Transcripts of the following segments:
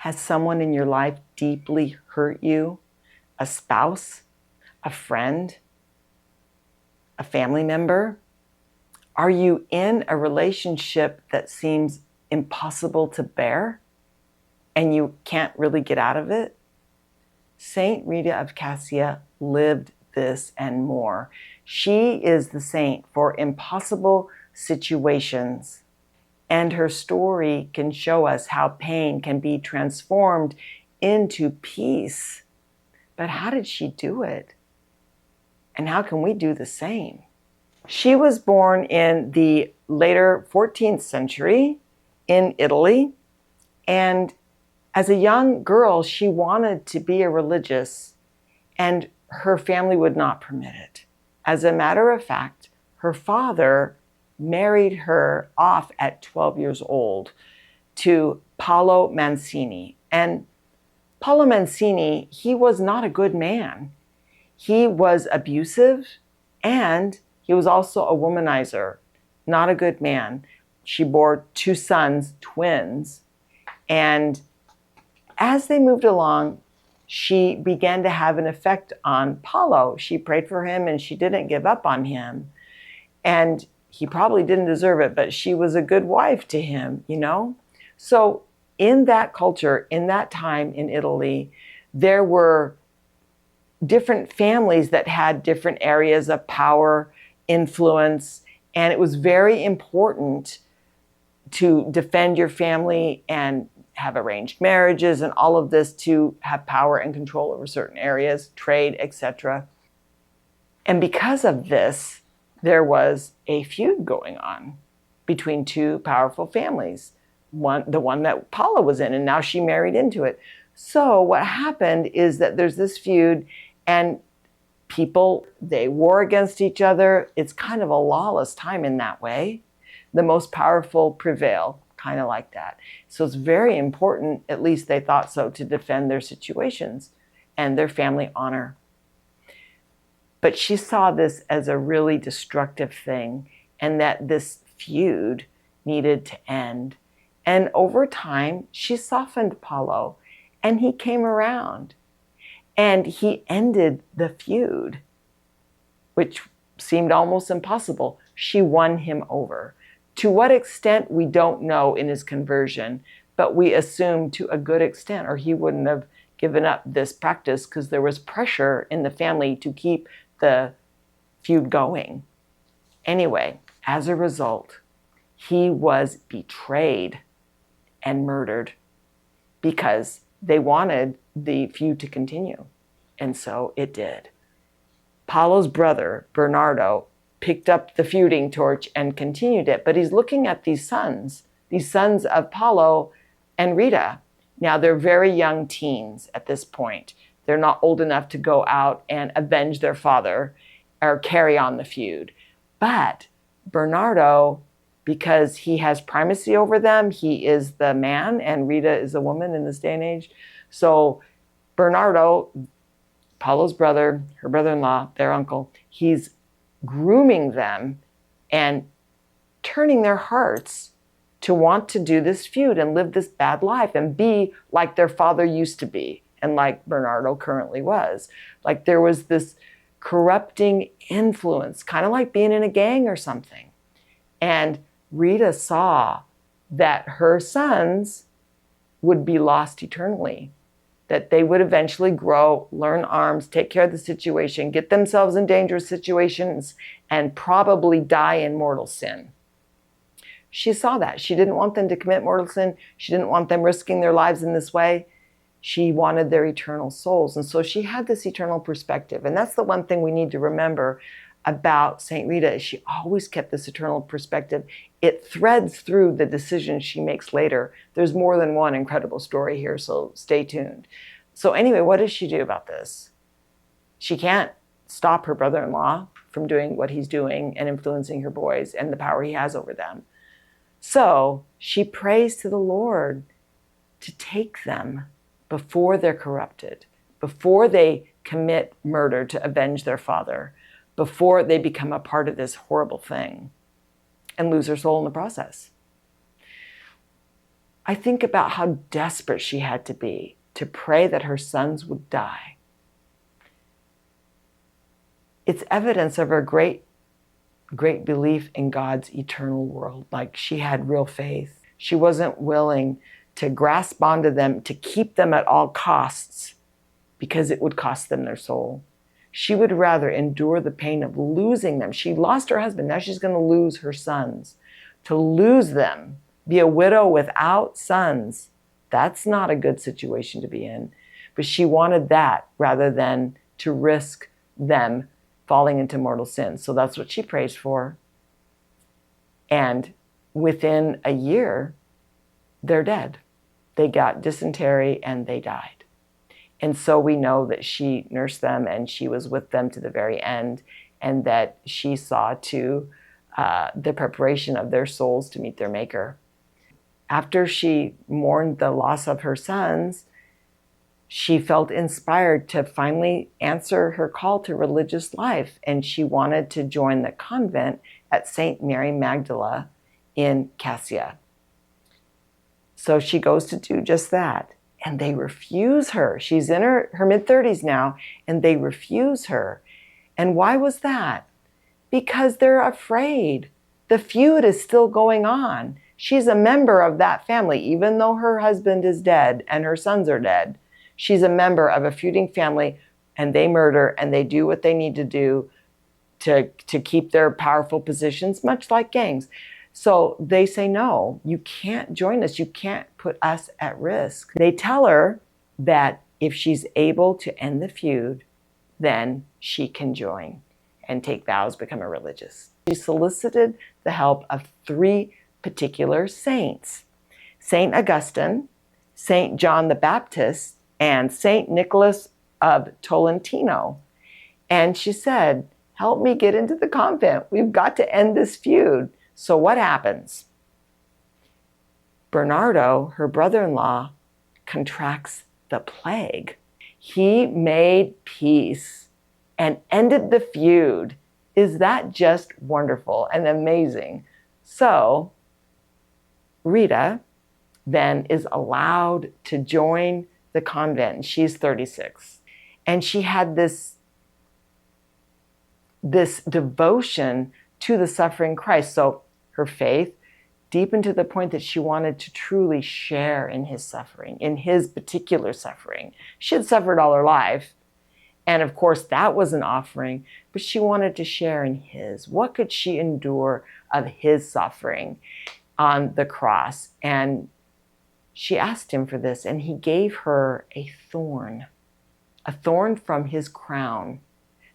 Has someone in your life deeply hurt you? A spouse, a friend, a family member? Are you in a relationship that seems impossible to bear and you can't really get out of it? Saint Rita of Cassia lived this and more. She is the saint for impossible situations, and her story can show us how pain can be transformed into peace. But how did she do it? And how can we do the same? She was born in the later 14th century in Italy, and as a young girl, she wanted to be a religious, and her family would not permit it. As a matter of fact, her father married her off at 12 years old to Paolo Mancini. And Paolo Mancini, he was not a good man. He was abusive, and he was also a womanizer, not a good man. She bore 2 sons, twins, and as they moved along, she began to have an effect on Paolo. She prayed for him and she didn't give up on him. And he probably didn't deserve it, but she was a good wife to him, you know? So in that culture, in that time in Italy, there were different families that had different areas of power, influence, and it was very important to defend your family and have arranged marriages and all of this to have power and control over certain areas, trade, etc. And because of this, there was a feud going on between 2 powerful families. The one that Paula was in, and now she married into it. So what happened is that there's this feud, and people, they war against each other. It's kind of a lawless time in that way. The most powerful prevail, kind of like that. So it's very important, at least they thought so, to defend their situations and their family honor. But she saw this as a really destructive thing, and that this feud needed to end. And over time, she softened Paolo, and he came around, and he ended the feud, which seemed almost impossible. She won him over. To what extent, we don't know in his conversion, but we assume to a good extent, or he wouldn't have given up this practice, because there was pressure in the family to keep the feud going. Anyway, as a result, he was betrayed and murdered because they wanted the feud to continue. And so it did. Paolo's brother, Bernardo, picked up the feuding torch and continued it. But he's looking at these sons of Paolo and Rita. Now, they're very young teens at this point. They're not old enough to go out and avenge their father or carry on the feud. But Bernardo, because he has primacy over them, he is the man and Rita is a woman in this day and age. So Bernardo, Paolo's brother, her brother-in-law, their uncle, he's grooming them and turning their hearts to want to do this feud and live this bad life and be like their father used to be and like Bernardo currently was. Like there was this corrupting influence, kind of like being in a gang or something. And Rita saw that her sons would be lost eternally, that they would eventually grow, learn arms, take care of the situation, get themselves in dangerous situations, and probably die in mortal sin. She saw that. She didn't want them to commit mortal sin. She didn't want them risking their lives in this way. She wanted their eternal souls. And so she had this eternal perspective. And that's the one thing we need to remember about St. Rita, is she always kept this eternal perspective. It threads through the decisions she makes later. There's more than one incredible story here, so stay tuned. So anyway, what does she do about this? She can't stop her brother-in-law from doing what he's doing and influencing her boys and the power he has over them. So she prays to the Lord to take them before they're corrupted, before they commit murder to avenge their father, before they become a part of this horrible thing and lose their soul in the process. I think about how desperate she had to be to pray that her sons would die. It's evidence of her great belief in God's eternal world. Like, she had real faith. She wasn't willing to grasp onto them, to keep them at all costs, because it would cost them their soul. She would rather endure the pain of losing them. She lost her husband. Now she's going to lose her sons. To lose them, be a widow without sons, that's not a good situation to be in. But she wanted that rather than to risk them falling into mortal sin. So that's what she prays for. And within a year, they're dead. They got dysentery and they died. And so we know that she nursed them and she was with them to the very end, and that she saw to the preparation of their souls to meet their Maker. After she mourned the loss of her sons, she felt inspired to finally answer her call to religious life, and she wanted to join the convent at St. Mary Magdala in Cassia. So she goes to do just that, and they refuse her. She's in her mid-30s now, and they refuse her. And why was that? Because they're afraid. The feud is still going on. She's a member of that family, even though her husband is dead and her sons are dead. She's a member of a feuding family, and they murder and they do what they need to do to keep their powerful positions, much like gangs. So they say, no, you can't join us. You can't put us at risk. They tell her that if she's able to end the feud, then she can join and take vows, become a religious. She solicited the help of 3 particular saints: Saint Augustine, Saint John the Baptist, and Saint Nicholas of Tolentino. And she said, help me get into the convent. We've got to end this feud. So what happens? Bernardo, her brother-in-law, contracts the plague. He made peace and ended the feud. Is that just wonderful and amazing? So Rita then is allowed to join the convent. She's 36. And she had this devotion to the suffering Christ. So her faith deepened to the point that she wanted to truly share in his suffering, in his particular suffering. She had suffered all her life. And of course, that was an offering, but she wanted to share in his. What could she endure of his suffering on the cross? And she asked him for this, and he gave her a thorn from his crown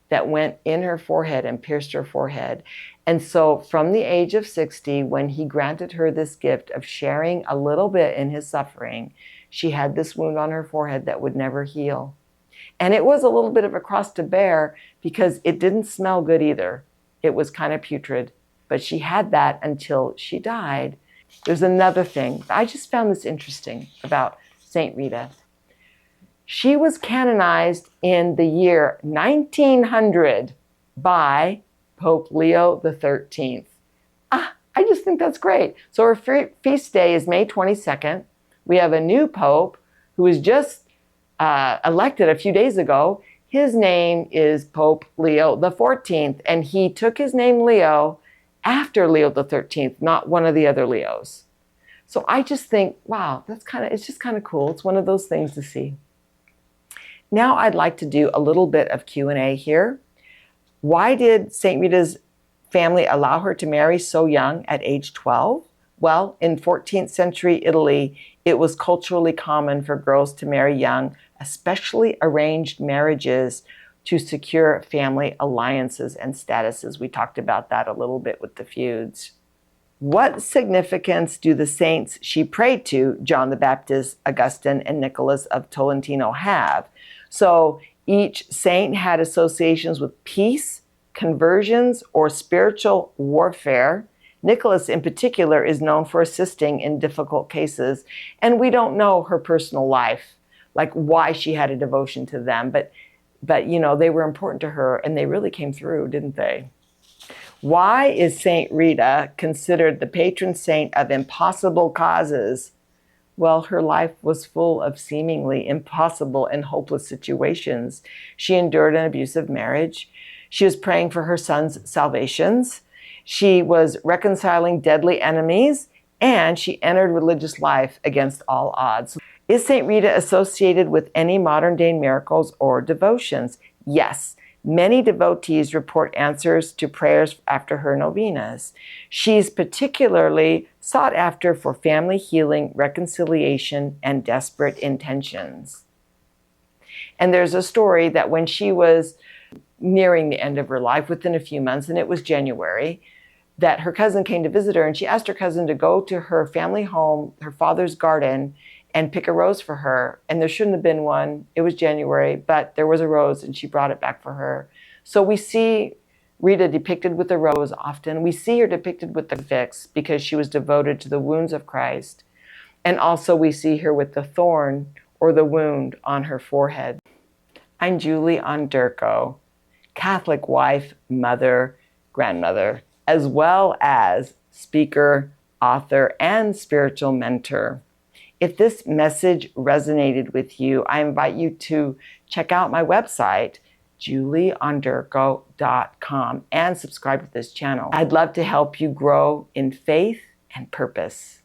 that went in her forehead and pierced her forehead. And so from the age of 60, when he granted her this gift of sharing a little bit in his suffering, she had this wound on her forehead that would never heal. And it was a little bit of a cross to bear because it didn't smell good either. It was kind of putrid, but she had that until she died. There's another thing. I just found this interesting about Saint Rita. She was canonized in the year 1900 by Pope Leo XIII. I just think that's great. So her feast day is May 22nd. We have a new pope who was just elected a few days ago. His name is Pope Leo XIV, and he took his name Leo after Leo XIII, not one of the other Leos. So I just think, wow, it's just kind of cool. It's one of those things to see. Now I'd like to do a little bit of Q&A here. Why did St. Rita's family allow her to marry so young at age 12? Well, in 14th century Italy, it was culturally common for girls to marry young, especially arranged marriages, to secure family alliances and statuses. We talked about that a little bit with the feuds. What significance do the saints she prayed to, John the Baptist, Augustine, and Nicholas of Tolentino, have? So each saint had associations with peace, conversions, or spiritual warfare. Nicholas in particular is known for assisting in difficult cases, and we don't know her personal life, like why she had a devotion to them, but you know, they were important to her and they really came through, didn't they? Why is Saint Rita considered the patron saint of impossible causes? Well, her life was full of seemingly impossible and hopeless situations. She endured an abusive marriage. She was praying for her son's salvations. She was reconciling deadly enemies, and she entered religious life against all odds. Is St. Rita associated with any modern-day miracles or devotions? Yes. Many devotees report answers to prayers after her novenas. She's particularly sought after for family healing, reconciliation, and desperate intentions. And there's a story that when she was nearing the end of her life, within a few months, and it was January, that her cousin came to visit her, and she asked her cousin to go to her family home, her father's garden, and pick a rose for her. And there shouldn't have been one. It was January, but there was a rose, and she brought it back for her. So we see Rita depicted with a rose often. We see her depicted with the crucifix because she was devoted to the wounds of Christ. And also we see her with the thorn or the wound on her forehead. I'm Julie Onderko, Catholic wife, mother, grandmother, as well as speaker, author, and spiritual mentor. If this message resonated with you, I invite you to check out my website, julieonderko.com, and subscribe to this channel. I'd love to help you grow in faith and purpose.